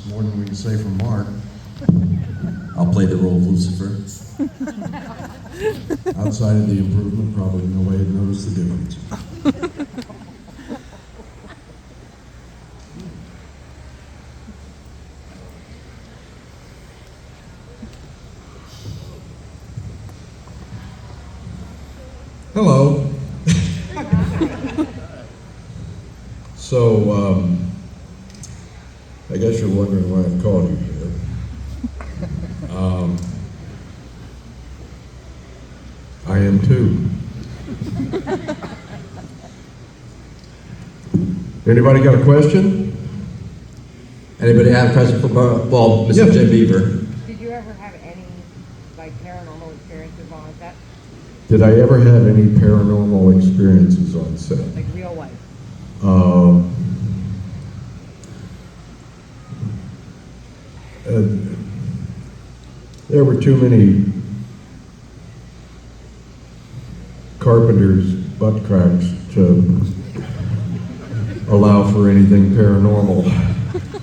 more than we can say from Mark. I'll play the role of Lucifer. Outside of the improvement, probably nobody would notice the difference. Hello. So, I guess you're wondering why I've called you here. I am too. Anybody got a question? Anybody have a question for Mr. Yeah. Jim Beaver? Did you ever have any, like, paranormal experiences on set? Did I ever have any paranormal experiences on set? Like real life? There were too many carpenter's butt cracks to allow for anything paranormal.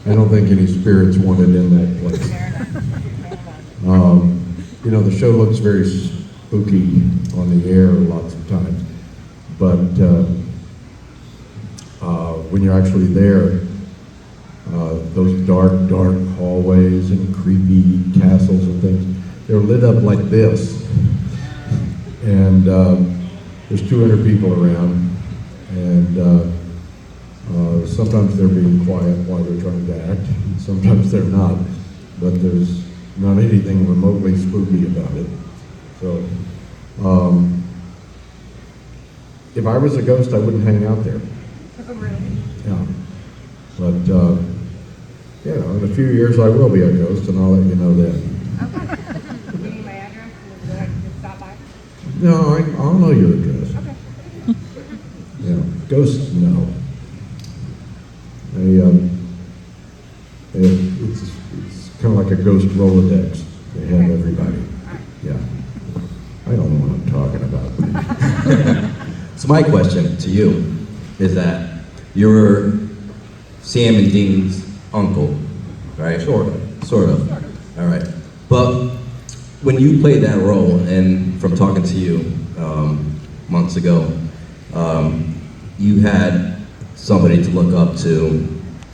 I don't think any spirits wanted in that place. Fair enough. You know, the show looks very spooky on the air lots of times, but when you're actually there, those dark hallways and creepy castles and things, they're lit up like this. And there's 200 people around, and sometimes they're being quiet while they're trying to act, sometimes they're not, but there's not anything remotely spooky about it. So, if I was a ghost, I wouldn't hang out there. Really? Yeah. But, you know, in a few years I will be a ghost, and I'll let you know then. Okay. Do you need my address? Would I just stop by? No, I'll know you're a ghost. Okay. Yeah, ghosts, no. It's kind of like a ghost Rolodex. They have everybody. Yeah. I don't know what I'm talking about. So my question to you is that you were Sam and Dean's uncle, right? Sort of. Sort of. All right. But when you played that role, and from talking to you months ago, you had somebody to look up to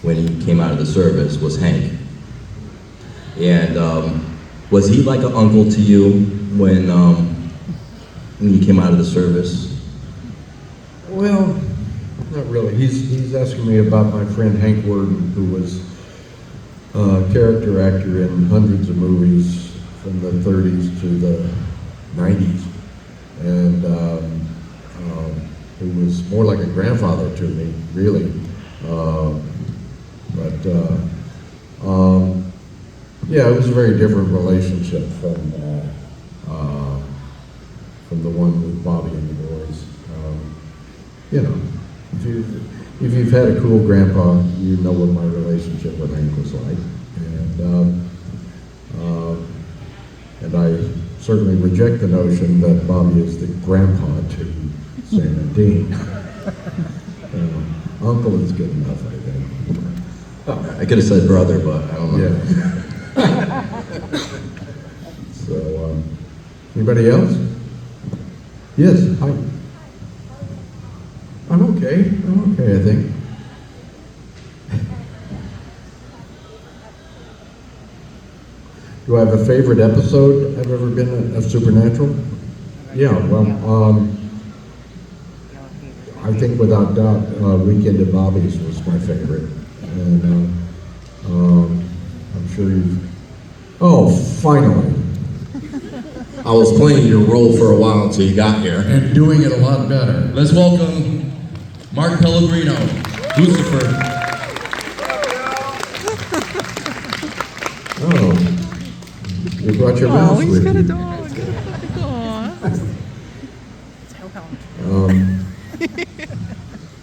when you came out of the service was Hank. And was he like an uncle to you when you came out of the service? Well, not really. He's asking me about my friend Hank Worden, who was a character actor in hundreds of movies from the 30s to the 90s, and who was more like a grandfather to me, really. Yeah, it was a very different relationship from the one with Bobby and the boys. You know, if you've had a cool grandpa, you know what my relationship with Hank was like, and I certainly reject the notion that Bobby is the grandpa to Sam and Dean. Uncle is good enough, I think. I could have said brother, but I don't know. Yeah. So, anybody else? Yes, hi. I'm okay, I think. Do I have a favorite episode I've ever been in of Supernatural? Yeah, well, I think without doubt, Weekend at Bobby's was my favorite. And I'm sure you've... Oh, finally. I was playing your role for a while until you got here. And doing it a lot better. Let's welcome Mark Pellegrino, Lucifer. Oh, you brought your mouse with you. He's got a dog.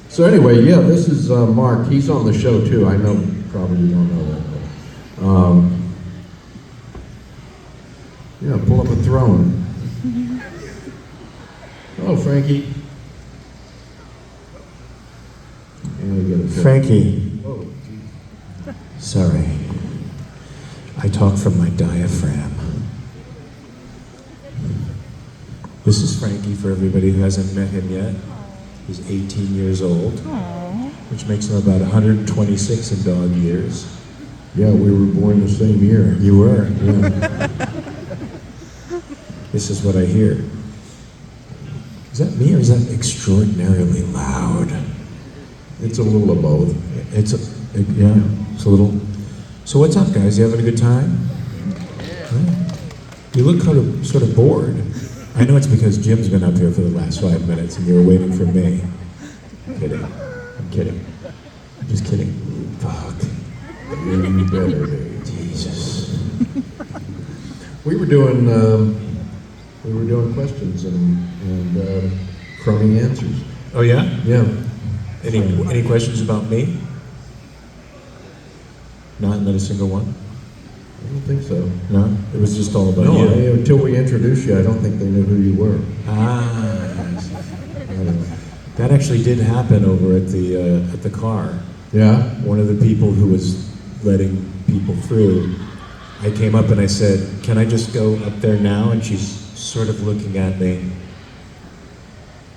So anyway, yeah, this is Mark. He's on the show too. I know probably you don't know that, but yeah, pull up a throne. Hello, Frankie. Frankie, Oh, sorry. I talk from my diaphragm. This is Frankie, for everybody who hasn't met him yet. He's 18 years old, which makes him about 126 in dog years. Yeah, we were born the same year. You were. Yeah. This is what I hear. Is that me or is that extraordinarily loud? It's a little of both. It's a little. So what's up, guys? You having a good time? Yeah. You look sort of bored. I know it's because Jim's been up here for the last 5 minutes and you were waiting for me. I'm kidding. I'm just kidding. Fuck. You better be. Jesus. We were doing questions and crummy answers. Oh yeah? Yeah. Any questions about me? Not a single one? I don't think so. No? It was just all about No, you. until we introduced you, I don't think they knew who you were. Yes. That actually did happen over at the car. Yeah? One of the people who was letting people through, I came up and I said, "Can I just go up there now?" And she's sort of looking at me.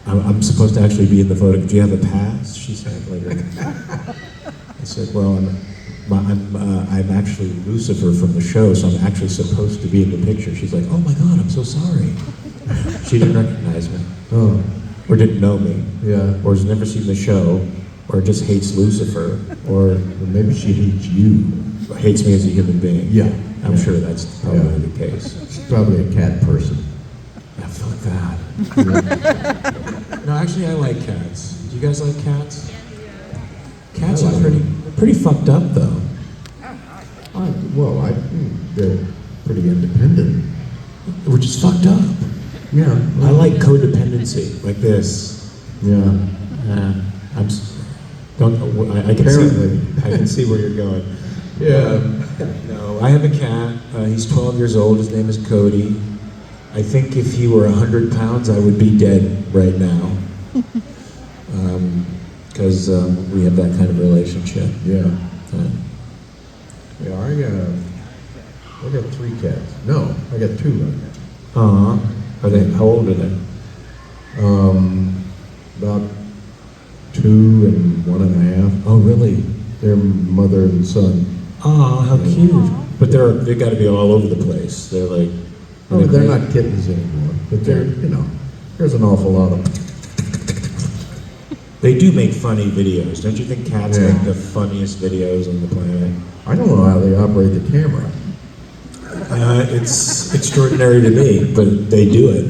I'm supposed to actually be in the photo. Do you have a pass? She said later. I said, "Well, I'm actually Lucifer from the show, so I'm actually supposed to be in the picture." She's like, "Oh my God, I'm so sorry." She didn't recognize me, Oh, or didn't know me, yeah. or has never seen the show, or just hates Lucifer, or Or maybe she hates you. hates me as a human being. Yeah. I'm sure that's probably Yeah. the case. She's probably a cat person. I feel like that. No, actually, I like cats. Do you guys like cats? Cats I are like pretty fucked up, though. They're pretty independent. Which is fucked up. Yeah. I like codependency, like this. Yeah. I can Apparently. see. I can see where you're going. Yeah. No, I have a cat. He's 12 years old. His name is Cody. I think if he were 100 pounds, I would be dead right now. Because we have that kind of relationship. Yeah. Yeah, I got 3 cats. No, I got 2 right now. How old are they? About 2 and 1.5. Oh, really? They're mother and son. Oh, how cute. But they got to be all over the place. They're like... Oh, they're not kittens anymore, but there's an awful lot of them. They do make funny videos. Don't you think cats Yeah. make the funniest videos on the planet? I don't know how they operate the camera. It's extraordinary to me, but they do it.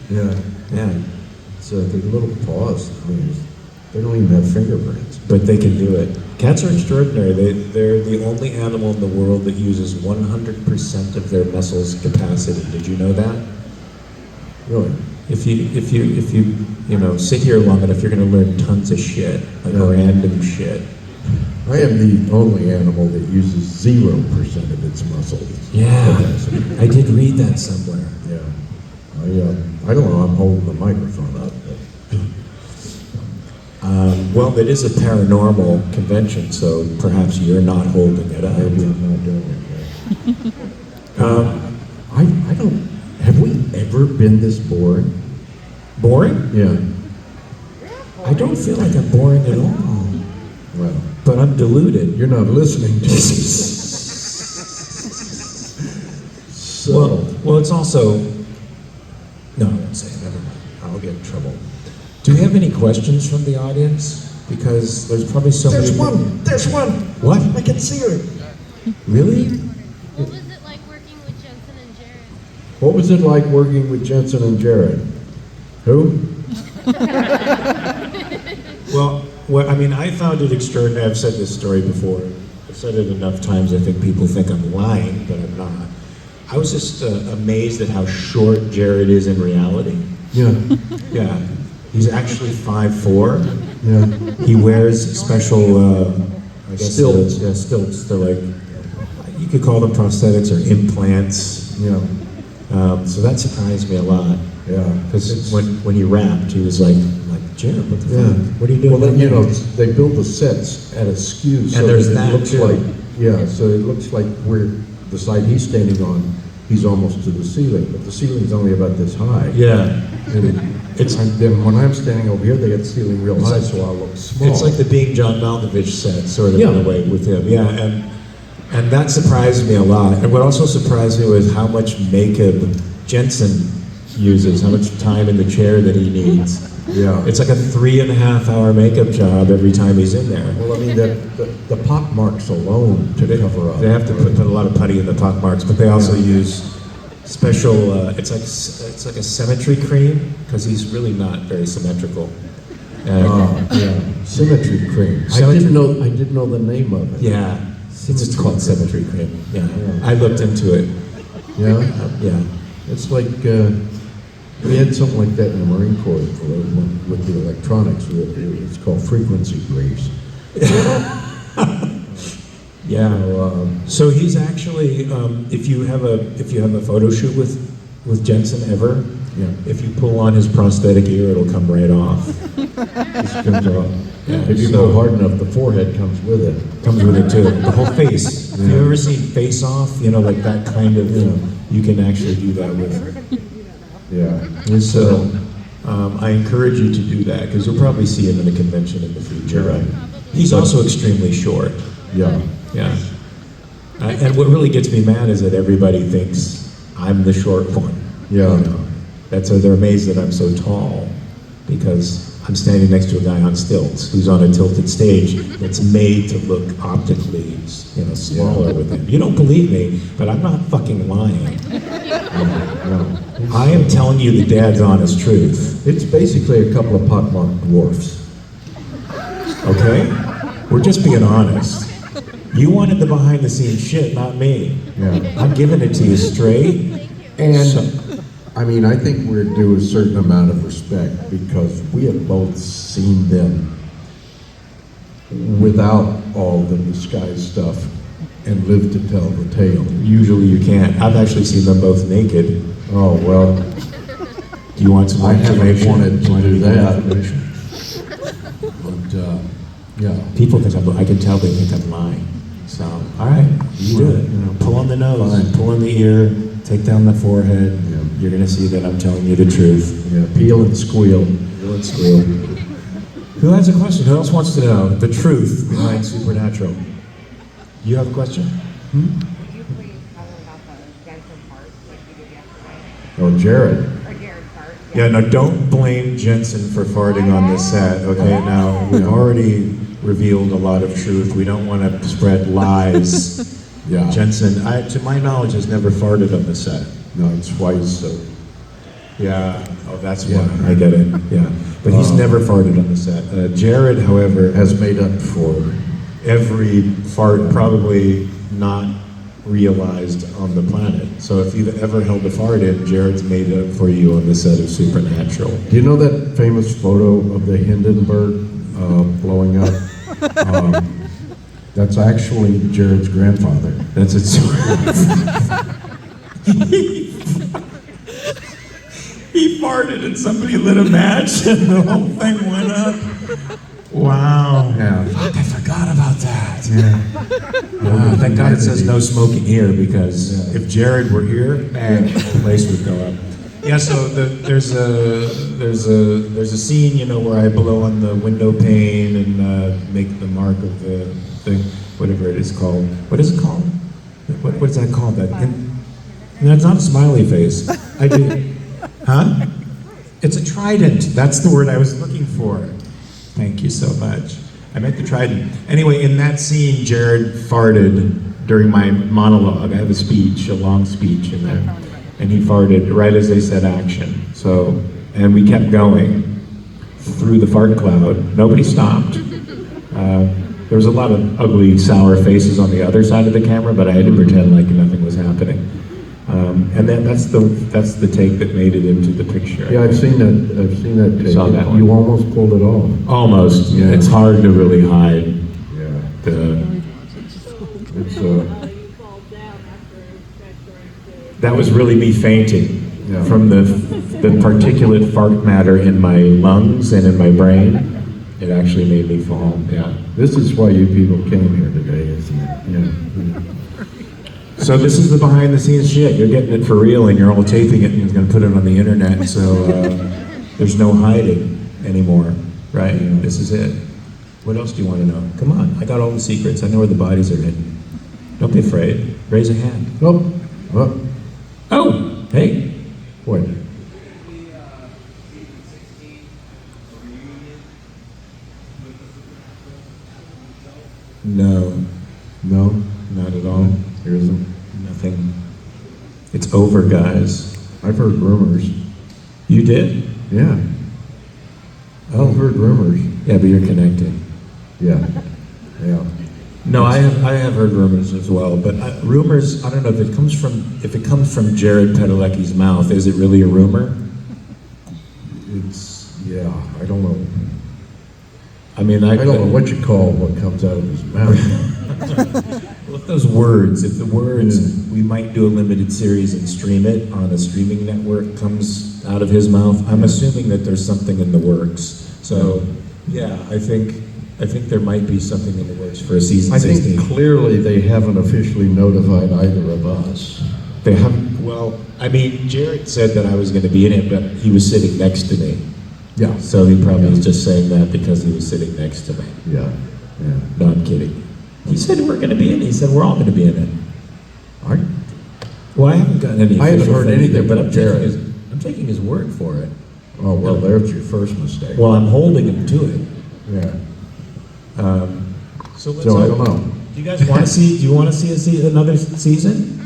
Yeah. Yeah. So their little paws, they don't even have fingerprints. But they can do it. Cats are extraordinary. They're the only animal in the world that uses 100% of their muscles capacity. Did you know that? Really? If you sit here long enough, you're going to learn tons of shit, like Yeah. random shit. I am the only animal that uses 0% of its muscles. Yeah, capacity. I did read that somewhere. Yeah. I don't know, I'm holding the microphone up. But Well, it is a paranormal convention, so perhaps you're not holding it up. maybe I'm not doing it right. I don't, have we ever been this boring? Boring? Yeah. I don't feel like I'm boring at all, Well, but I'm deluded. you're not listening to me. So, Well, it's also... No, I won't say it. Never mind. I'll get in trouble. Do we have any questions from the audience? Because there's probably so many... There's one! What? I can see her! Really? What was it like working with Jensen and Jared? What was it like working with Jensen and Jared? Who? Well, I mean, I found it extraordinary. I've said this story before. I've said it enough times, I think people think I'm lying, but I'm not. I was just amazed at how short Jared is in reality. Yeah. Yeah. He's actually 5'4". Yeah. He wears special, I guess, Stilts. stilts. They're like, you could call them prosthetics or implants. Yeah. So that surprised me a lot. Yeah. Because when he rapped, he was like, Jared, what the fuck? What are you doing? Well, they build the sets at a skew, so there's that that it looks too. like, so it looks like we're the side he's standing on, he's almost to the ceiling, but the ceiling's only about this high. Yeah. And then when I'm standing over here, they get the ceiling real high, so I'll look small. It's like the Being John Malkovich set, sort of, Yeah. in a way, with him. Yeah, and that surprised me a lot. And what also surprised me was how much makeup Jensen uses, how much time in the chair that he needs. Yeah. It's like a 3.5-hour makeup job every time he's in there. Well, I mean, the pock marks alone to cover up. They have to put a lot of putty in the pock marks, but they also use special. It's like a symmetry cream because he's really not very symmetrical. Yeah, symmetry cream. I didn't know the name of it. Yeah, it's called symmetry cream. Yeah, Yeah. I looked into it. Yeah, Yeah. it's like we had something like that in the Marine Corps with the electronics. It's called frequency briefs. Yeah. So he's actually, if you have a photo shoot with Jensen ever, Yeah. if you pull on his prosthetic ear, it'll come right off. This comes off. Yeah, If you so- go hard enough, the forehead comes with it. Comes with it too. The whole face. Have you ever seen Face Off? You know, like that kind of. You can actually do that with. Yeah. So, I encourage you to do that because you'll probably see him in a convention in the future. Right. He's also extremely short. Yeah. Yeah. And what really gets me mad is that everybody thinks I'm the short one. Yeah. You know? They're amazed that I'm so tall because I'm standing next to a guy on stilts who's on a tilted stage that's made to look optically, smaller with him. You don't believe me, but I'm not fucking lying. No. I am telling you the dad's honest truth. It's basically a couple of pockmarked dwarfs. Okay? We're just being honest. You wanted the behind-the-scenes shit, not me. Yeah. I'm giving it to you straight. And I mean, I think we're due a certain amount of respect because we have both seen them without all the disguise stuff and lived to tell the tale. Usually you can't. I've actually seen them both naked. Oh, well, Do you want some more I haven't information? wanted to Want do more that. information? but, yeah. People think I can tell they think I'm lying. So, all right, you do it. Pull on the nose, Fine. pull on the ear, take down the forehead. Yeah. You're gonna see that I'm telling you the truth. Yeah, peel and squeal. Peel and squeal. Who has a question? Who else wants to know the truth behind Supernatural? You have a question? Could you please tell them about the Jensen part, like you did yesterday? Oh, Jared. Or Jared's part? Yeah, no, don't blame Jensen for farting on this set, okay? Now, we've already revealed a lot of truth. We don't want to spread lies. Yeah. Jensen, to my knowledge, has never farted on the set. No, it's twice, so. Yeah. Oh, that's why. Yeah. I get it. Yeah. But he's never farted on the set. Jared, however, Has made up for. every fart probably not realized on the planet. So if you've ever held a fart in, Jared's made up for you on the set of Supernatural. Do you know that famous photo of the Hindenburg blowing up? That's actually Jared's grandfather. That's it. He farted and somebody lit a match and the whole thing went up. Wow. Yeah. Fuck, I forgot about that. Yeah. Thank God it says no smoking here because if Jared were here, man, the place would go up. Yeah, so there's a scene, where I blow on the window pane and make the mark of the thing, whatever it is called. What is it called? What is that called? No, it's not a smiley face. I do. Huh? It's a trident. That's the word I was looking for. Thank you so much. I meant the trident. Anyway, in that scene, Jared farted during my monologue. I have a long speech in there. And he farted right as they said action. And we kept going through the fart cloud. Nobody stopped. There was a lot of ugly, sour faces on the other side of the camera, but I had to pretend like nothing was happening. And then that's the take that made it into the picture. Yeah, I've seen that tape. Saw that one. You almost pulled it off. Almost. Yeah. It's hard to really hide Yeah. It's That was really me fainting Yeah. from the particulate fart matter in my lungs and in my brain. It actually made me fall. Yeah. This is why you people came here today, isn't it? Yeah. So this is the behind the scenes shit. You're getting it for real and you're all taping it and you're going to put it on the internet. So there's no hiding anymore, right? This is it. What else do you want to know? Come on, I got all the secrets. I know where the bodies are hidden. Don't be afraid. Raise a hand. Oh, oh, Oh, hey. what? No, No, not at all. there isn't. Nothing. It's over, guys. I've heard rumors. You did? Yeah. Oh. I've heard rumors. Yeah, but you're connected. Yeah, yeah. No, I have heard rumors as well, but rumors. I don't know if it comes from Jared Padalecki's mouth. Is it really a rumor? Yeah, I don't know. I mean, I don't know what you call what comes out of his mouth. Well, if those words, we might do a limited series and stream it on a streaming network. Comes out of his mouth. I'm assuming that there's something in the works. So, yeah, I think there might be something in the works for a season I 16. think clearly they haven't officially notified either of us. They haven't. Well, I mean, Jared said that I was going to be in it, but he was sitting next to me. Yeah, So he probably was just saying that because he was sitting next to me. yeah, yeah. No, I'm kidding. He said we're going to be in it. He said we're all going to be in it. I, Well, I haven't gotten any. I haven't official heard thing anything either, but from I'm Jared. taking his word for it. oh, well, there's your first mistake. Well, I'm holding him to it. Yeah. So let's. So I don't know. Do you guys want to see? Do you want to see another season?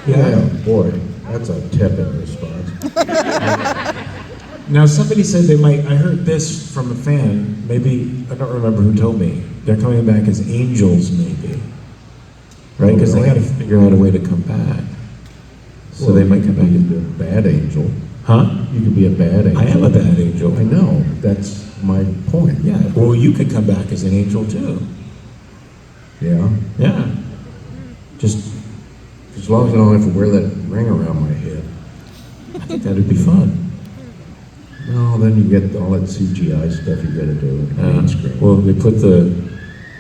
Yeah, boy, that's a tepid response. Now, somebody said they might. I heard this from a fan. Maybe I don't remember who told me. They're coming back as angels, maybe. Right? Because they got to figure out a way to come back. So they might come back You as. could be a bad angel. Huh? You could be a bad angel. I am a bad angel. I know. That's my point. Yeah. Well, you could come back as an angel too. Yeah. Yeah. Just. As long as I don't have to wear that ring around my head. I think that'd be fun. No, then you get all that CGI stuff you gotta do. Green screen. Well, they put the.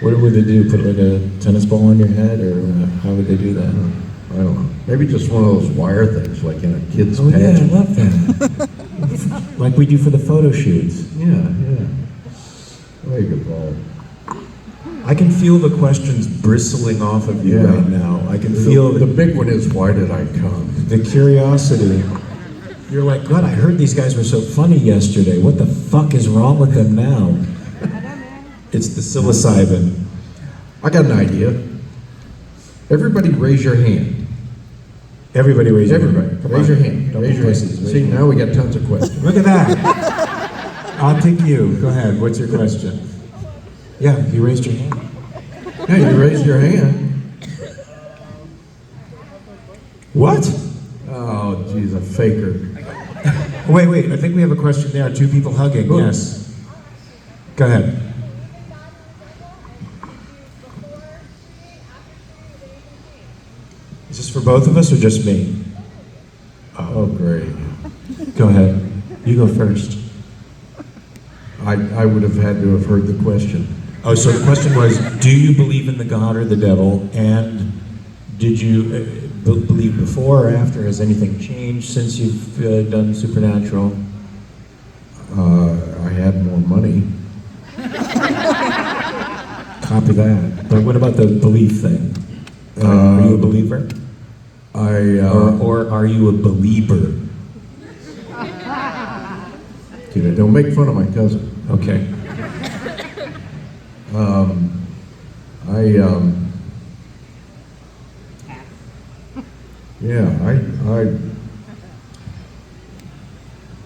What would they do? Put like a tennis ball on your head, or how would they do that? I don't know. Maybe just one of those wire things, like in a kid's Oh yeah, I pageant. love that. Like we do for the photo shoots. Yeah, yeah. There you go, Paul. I can feel the questions bristling off of you Yeah. right now. I can feel The big one is, why did I come? the curiosity. You're like, God, I heard these guys were so funny yesterday. What the fuck is wrong with them now? It's the psilocybin. I got an idea. Everybody raise your hand. Everybody raise your Everybody, hand. Come raise on. your hand. Don't Raise be your pussies. hand. Raise See, your hand. now we got tons of questions. Look at that. I'll pick you. Go ahead. What's your question? Yeah, you raised your hand. Yeah, you raised your hand. What? Oh, geez, a faker. Wait. I think we have a question there. Two people hugging. Good. Yes. Go ahead. Is this for both of us or just me? Oh, great. Go ahead. You go first. I would have had to have heard the question. Oh, so the question was, do you believe in the God or the devil? And did you believe before or after? Has anything changed since you've done Supernatural? I had more money. Copy that. But what about the belief thing? Are you a believer? Or are you a believer? Don't make fun of my cousin. Okay. I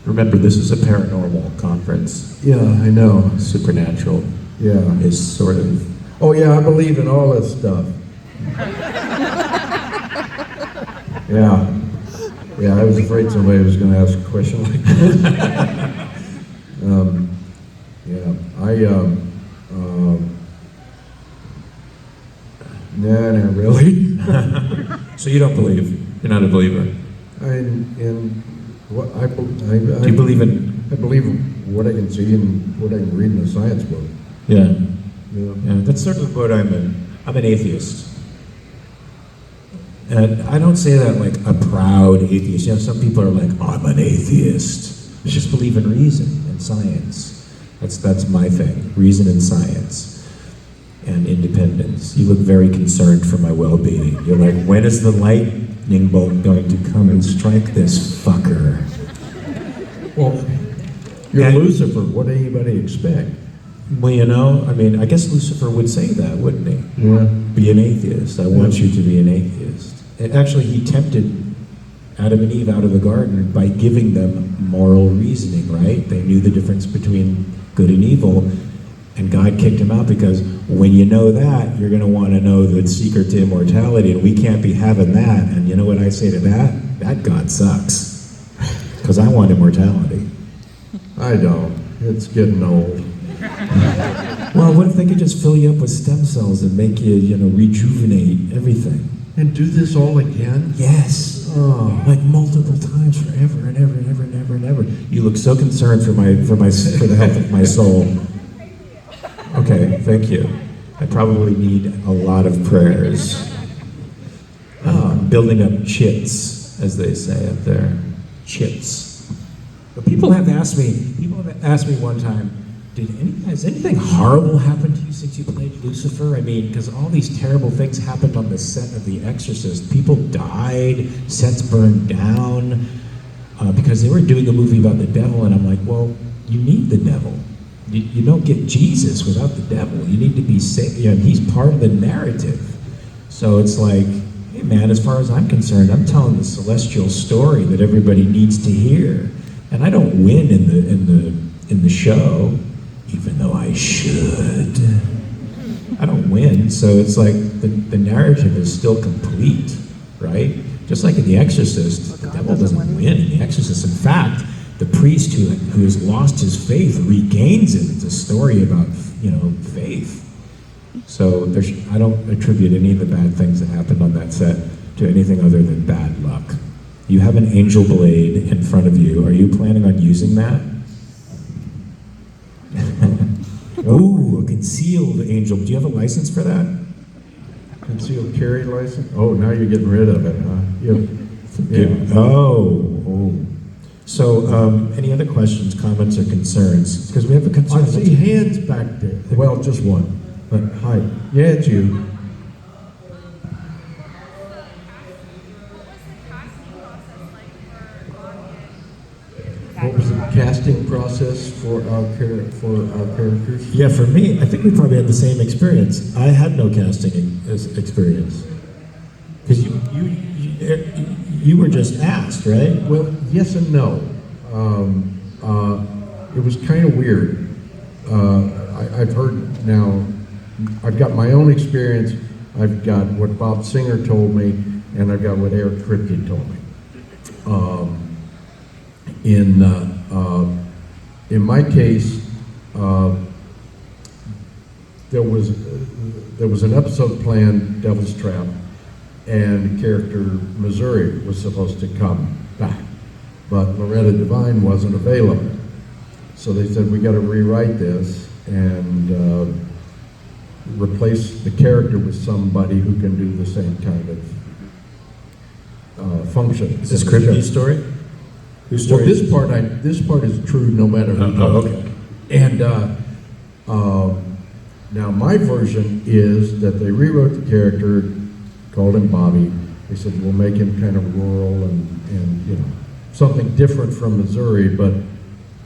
Remember, this is a paranormal conference. yeah, I know. Supernatural Yeah. is sort of. Oh yeah, I believe in all this stuff. Yeah. Yeah, I was afraid somebody was going to ask a question like that. Nah, not really. So you don't believe? You're not a believer? In what I Do you believe in? I believe what I can see and what I can read in a science book. Yeah. Yeah. Yeah, that's sort of what I'm in. I'm an atheist. And I don't say that like a proud atheist. You know, some people are like, I'm an atheist. I just believe in reason and science. That's my thing, reason and science and independence. You look very concerned for my well-being. You're like, when is the lightning bolt going to come and strike this fucker? Well, you're And- Lucifer. What did anybody expect? Well, you know, I mean, I guess Lucifer would say that, wouldn't he? Yeah. Be an atheist. I want you to be an atheist. And actually, he tempted Adam and Eve out of the garden by giving them moral reasoning, right? They knew the difference between good and evil, and God kicked him out because when you know that, you're going to want to know the secret to immortality, and we can't be having that. And you know what I say to that? That God sucks. Because I want immortality. I don't. It's getting old. Well, what if they could just fill you up with stem cells and make you, you know, rejuvenate everything? And do this all again? Yes. Oh. Like multiple times forever and ever and ever and ever and ever. You look so concerned for the health of my soul. Okay, thank you. I probably need a lot of prayers. Building up chits, as they say up there. Chits. But people have asked me one time, has anything horrible happened to you since you played Lucifer? I mean, because all these terrible things happened on the set of The Exorcist. People died, sets burned down, because they were doing a movie about the devil, and I'm like, well, you need the devil. You don't get Jesus without the devil. You need to be saved. You know, he's part of the narrative. So it's like, hey man, as far as I'm concerned, I'm telling the celestial story that everybody needs to hear. And I don't win in the show, even though I should. I don't win, so it's like the narrative is still complete, right? Just like in The Exorcist, the devil doesn't win in The Exorcist. In fact, the priest who has lost his faith regains it. It's a story about, you know, faith. So I don't attribute any of the bad things that happened on that set to anything other than bad luck. You have an angel blade in front of you. Are you planning on using that? Ooh, a concealed angel. Do you have a license for that? Concealed carry license? Oh, now you're getting rid of it, huh? Yeah. Oh. So, any other questions, comments, or concerns? Because we have a concern. I see hands back there. Well, just one. But hi. Yeah, it's you. What was the casting process for our characters? Yeah, for me, I think we probably had the same experience. I had no casting experience. Because you were just asked, right? Well, yes and no. It was kind of weird. I've heard now, I've got my own experience, I've got what Bob Singer told me, and I've got what Eric Kripke told me. In my case, there was an episode planned, Devil's Trap, and character Missouri was supposed to come back, but Loretta Devine wasn't available. So they said, we got to rewrite this and replace the character with somebody who can do the same kind of function. Is this Kripke's story? Whose story? Well, this part is true no matter who does it. Okay. And now my version is that they rewrote the character, called him Bobby. They said, we'll make him kind of rural and you know, something different from Missouri, but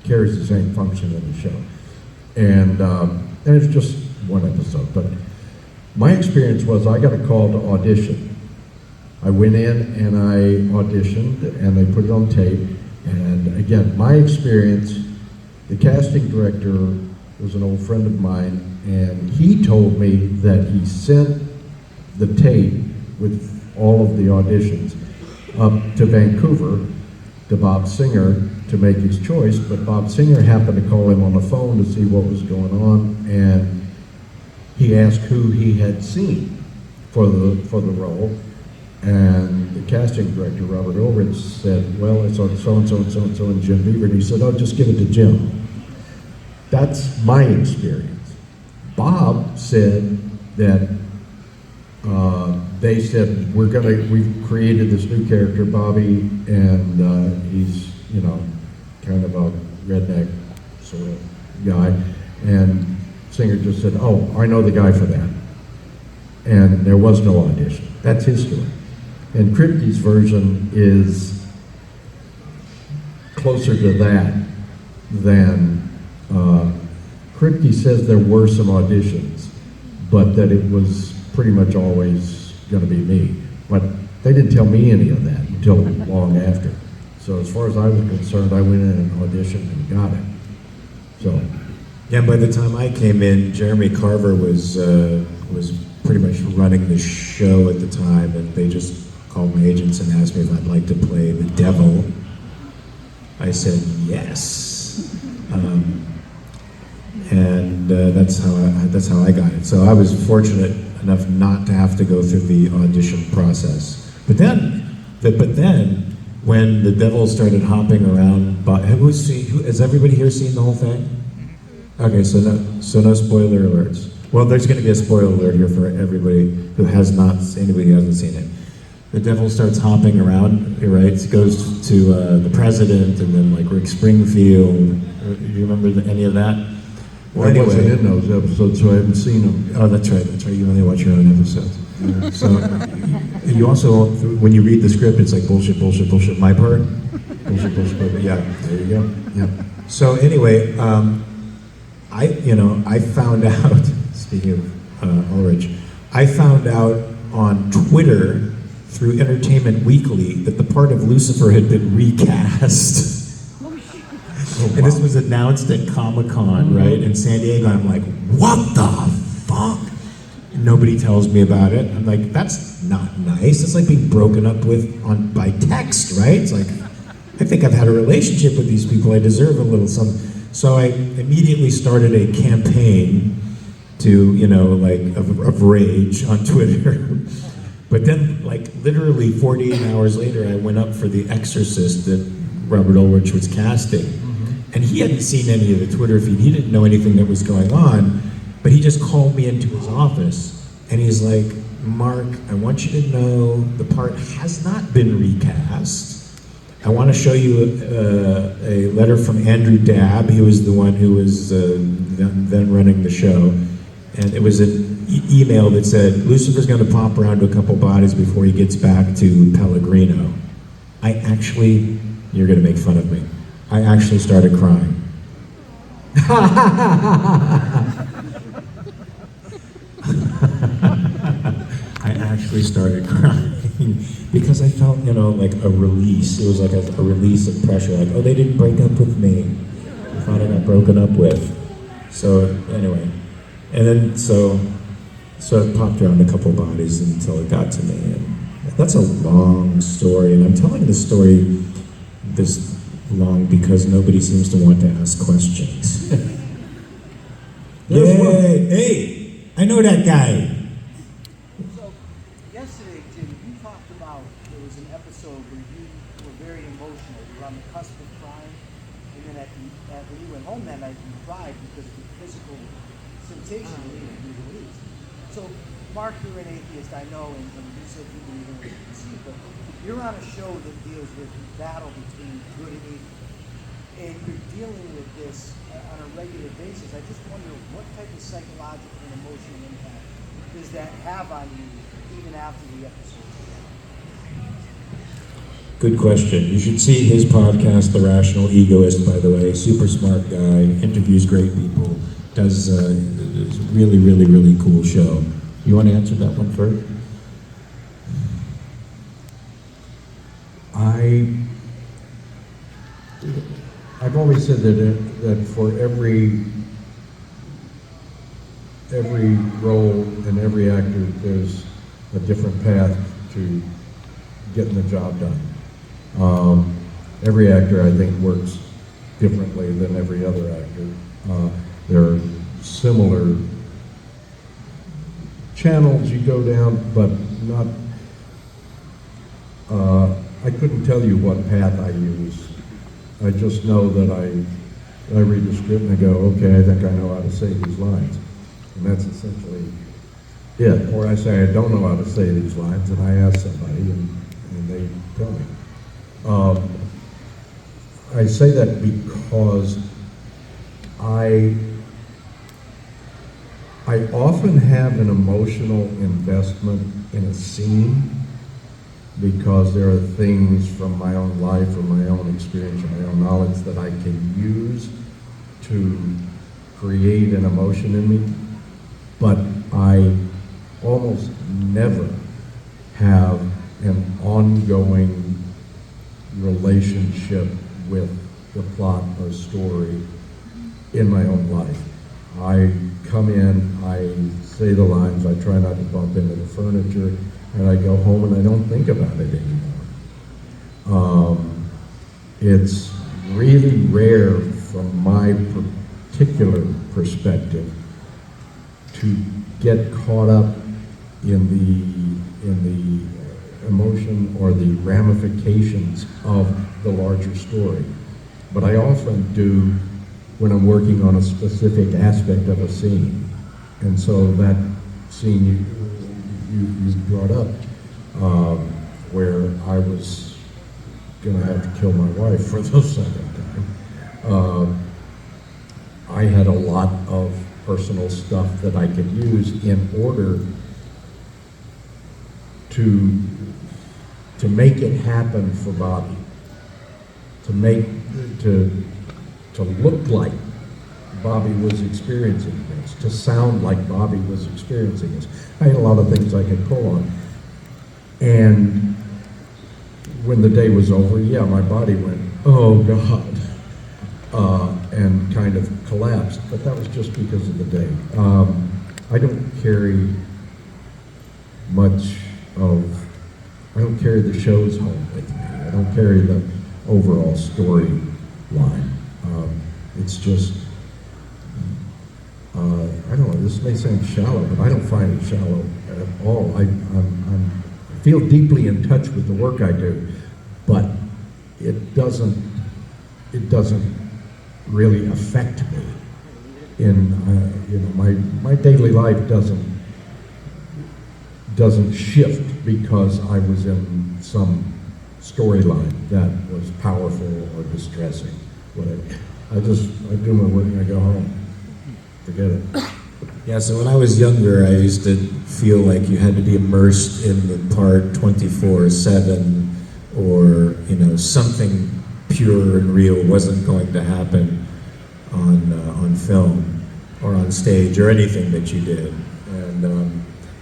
carries the same function in the show. And it's just one episode. But my experience was I got a call to audition. I went in and I auditioned, and they put it on tape. And again, my experience, the casting director was an old friend of mine, and he told me that he sent the tape with all of the auditions up to Vancouver to Bob Singer to make his choice, but Bob Singer happened to call him on the phone to see what was going on, and he asked who he had seen for the role. And the casting director, Robert Ulrich, said, well, it's on so-and-so and so-and-so and Jim Beaver. And he said, oh, just give it to Jim. That's my experience. Bob said that they said, we've created this new character, Bobby, and he's, kind of a redneck sort of guy. And Singer just said, oh, I know the guy for that. And there was no audition. That's his story. And Kripke's version is closer to that than, Kripke says there were some auditions, but that it was pretty much always going to be me. But they didn't tell me any of that until long after. So as far as I was concerned, I went in and auditioned and got it. So. Yeah, by the time I came in, Jeremy Carver was pretty much running the show at the time, and they just called my agents and asked me if I'd like to play the devil. I said yes, and that's how I got it. So I was fortunate enough not to have to go through the audition process. But then, when the devil started hopping around, has everybody here seen the whole thing? Okay, so no spoiler alerts. Well, there's going to be a spoiler alert here for anybody who hasn't seen it. The devil starts hopping around, right? It goes to the president, and then like Rick Springfield. Do you remember any of that? Well, I wasn't in those episodes, so I haven't seen them. Oh, that's right. You only watch your own episodes. So you also, when you read the script, it's like bullshit, bullshit, bullshit. My part, bullshit, bullshit, bullshit. Yeah, there you go. Yeah. So anyway, I found out. Speaking of Ulrich, I found out on Twitter through Entertainment Weekly that the part of Lucifer had been recast. And this was announced at Comic-Con, right, in San Diego. I'm like, what the fuck? Nobody tells me about it. I'm like, that's not nice. It's like being broken up with by text, right? It's like, I think I've had a relationship with these people. I deserve a little something. So I immediately started a campaign to, of rage on Twitter. But then, literally 48 hours later, I went up for The Exorcist that Robert Ulrich was casting. And he hadn't seen any of the Twitter feed. He didn't know anything that was going on. But he just called me into his office. And he's like, Mark, I want you to know the part has not been recast. I want to show you a letter from Andrew Dabb. He was the one who was then running the show. And it was an email that said, Lucifer's going to pop around to a couple bodies before he gets back to Pellegrino. You're going to make fun of me. I actually started crying. I actually started crying because I felt, like a release. It was like a release of pressure. Like, oh, they didn't break up with me. I thought I got broken up with. So anyway, and then so it popped around a couple bodies until it got to me. And that's a long story, and I'm telling the story this long because nobody seems to want to ask questions. Yay! Hey, I know that guy. So, yesterday, Jim, you talked about there was an episode where you were very emotional. You were on the cusp of crying, and then when you went home that night, you cried because of the physical sensation you released. So, Mark, you're an atheist, I know, and you said you believe in what you can see, but you're on a show that deals with the battle between good and evil. And you're dealing with this on a regular basis. I just wonder what type of psychological and emotional impact does that have on you even after the episode? Good question. You should see his podcast, The Rational Egoist, by the way. Super smart guy, interviews great people, does a really, really, really cool show. You want to answer that one first? I've always said that for every role and every actor, there's a different path to getting the job done. Every actor, I think, works differently than every other actor. There are similar channels you go down, but not. I couldn't tell you what path I use. I just know that I read the script and I go, okay, I think I know how to say these lines. And that's essentially it, or I say I don't know how to say these lines, and I ask somebody, and they tell me. I say that because I often have an emotional investment in a scene because there are things from my own life or my own experience or my own knowledge that I can use to create an emotion in me, but I almost never have an ongoing relationship with the plot or story in my own life. I come in, I say the lines, I try not to bump into the furniture, and I go home and I don't think about it anymore. It's really rare from my particular perspective to get caught up in the emotion or the ramifications of the larger story. But I often do when I'm working on a specific aspect of a scene. And so that scene you brought up, where I was gonna have to kill my wife for the second time, I had a lot of personal stuff that I could use in order to make it happen for Bobby, to look like Bobby was experiencing this, to sound like Bobby was experiencing this. I had a lot of things I could pull on. And when the day was over, yeah, my body went, oh God, and kind of collapsed, but that was just because of the day. I don't carry the shows home with me. I don't carry the overall story line. It's just, I don't know, this may sound shallow, but I don't find it shallow at all. I feel deeply in touch with the work I do, but it doesn't really affect me. My daily life doesn't shift because I was in some storyline that was powerful or distressing, whatever. I do my work and I go home. Forget it. Yeah, so when I was younger, I used to feel like you had to be immersed in the part 24/7, or something pure and real wasn't going to happen on film or on stage or anything that you did.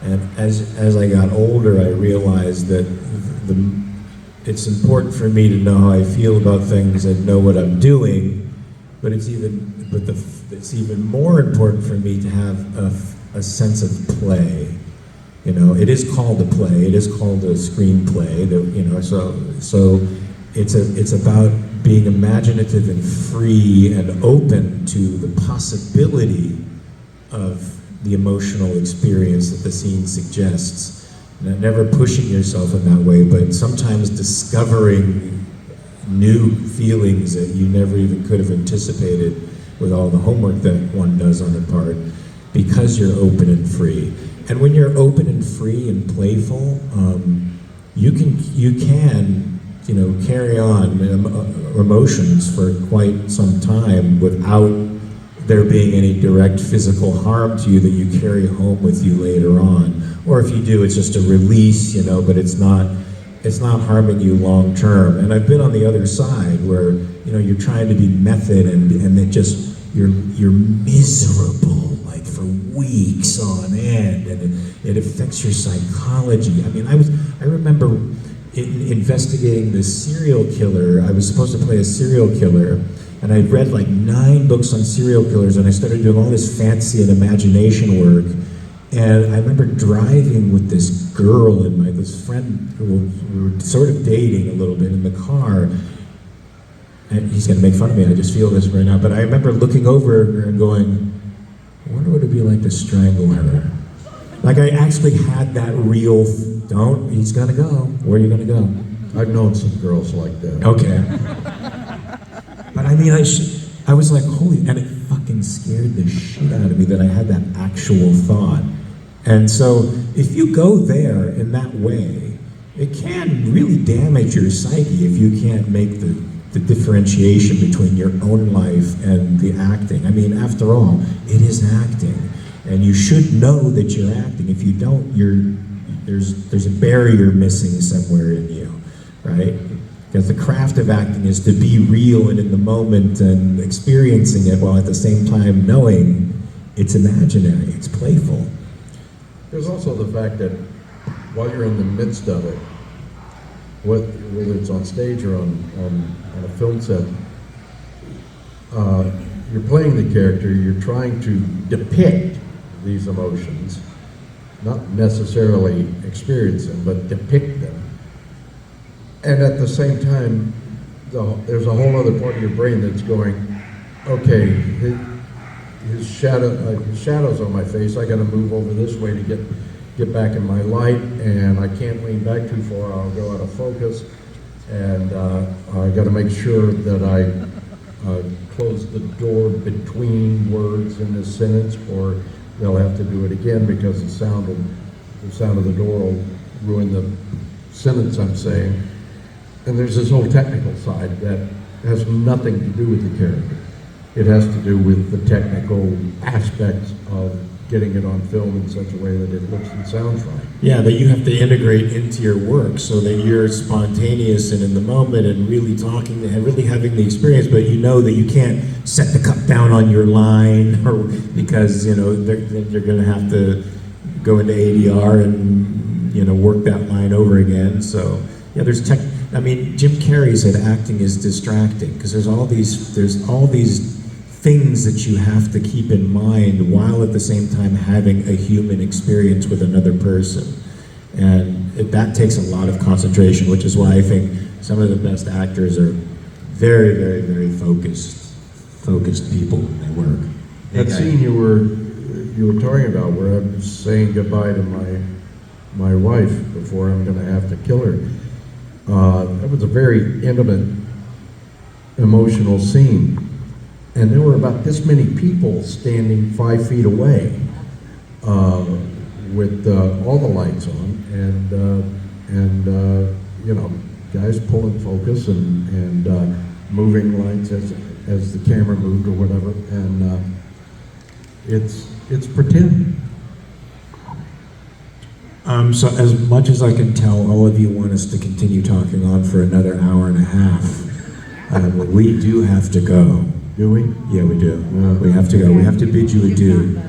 And as I got older, I realized that it's important for me to know how I feel about things and know what I'm doing. But it's even more important for me to have a sense of play. It is called a play. It is called a screenplay. So it's about being imaginative and free and open to the possibility of the emotional experience that the scene suggests. Never pushing yourself in that way, but sometimes discovering new feelings that you never even could have anticipated with all the homework that one does on the part, because you're open and free. And when you're open and free and playful, you can carry on emotions for quite some time without there being any direct physical harm to you that you carry home with you later on. Or if you do, it's just a release, but it's not harming you long term. And I've been on the other side where you're trying to be method and it just you're miserable like for weeks on end, and it affects your psychology. I mean, I remember investigating this serial killer. I was supposed to play a serial killer, and I read like 9 books on serial killers, and I started doing all this fancy and imagination work. And I remember driving with this girl and this friend who we were sort of dating a little bit in the car. And he's gonna make fun of me, I just feel this right now. But I remember looking over her and going, I wonder what it'd be like to strangle her. Like I actually had that real, he's gonna go. Where are you gonna go? I've known some girls like that. Okay. But I mean, I was like, holy, and it fucking scared the shit out of me that I had that actual thought. And so if you go there in that way, it can really damage your psyche if you can't make the differentiation between your own life and the acting. I mean, after all, it is acting. And you should know that you're acting. If you don't, there's a barrier missing somewhere in you, right? Because the craft of acting is to be real and in the moment and experiencing it while at the same time knowing it's imaginary, it's playful. There's also the fact that while you're in the midst of it, whether it's on stage or on a film set, you're playing the character, you're trying to depict these emotions, not necessarily experience them, but depict them. And at the same time, there's a whole other part of your brain that's going, okay, his shadow's on my face, I gotta move over this way to get back in my light, and I can't lean back too far, I'll go out of focus, and I gotta make sure that I close the door between words in this sentence, or they'll have to do it again because the sound of the door will ruin the sentence I'm saying. And there's this whole technical side that has nothing to do with the character. It has to do with the technical aspects of getting it on film in such a way that it looks and sounds right. Yeah, that you have to integrate into your work so that you're spontaneous and in the moment and really talking and really having the experience, but you know that you can't set the cup down on your line or because, you know, they're going to have to go into ADR and, you know, work that line over again. So, yeah, I mean, Jim Carrey said acting is distracting because there's all these things that you have to keep in mind while at the same time having a human experience with another person. And that takes a lot of concentration, which is why I think some of the best actors are very, very, very focused people when they work. That scene you were talking about where I'm saying goodbye to my wife before I'm going to have to kill her, that was a very intimate, emotional scene. And there were about this many people standing 5 feet away with all the lights on and you know, guys pulling focus and moving lights as the camera moved or whatever. And it's pretend. So as much as I can tell, all of you want us to continue talking on for another hour and a half. We do have to go. Do we? Yeah, we do. Yeah. We have to go. We have to bid you adieu.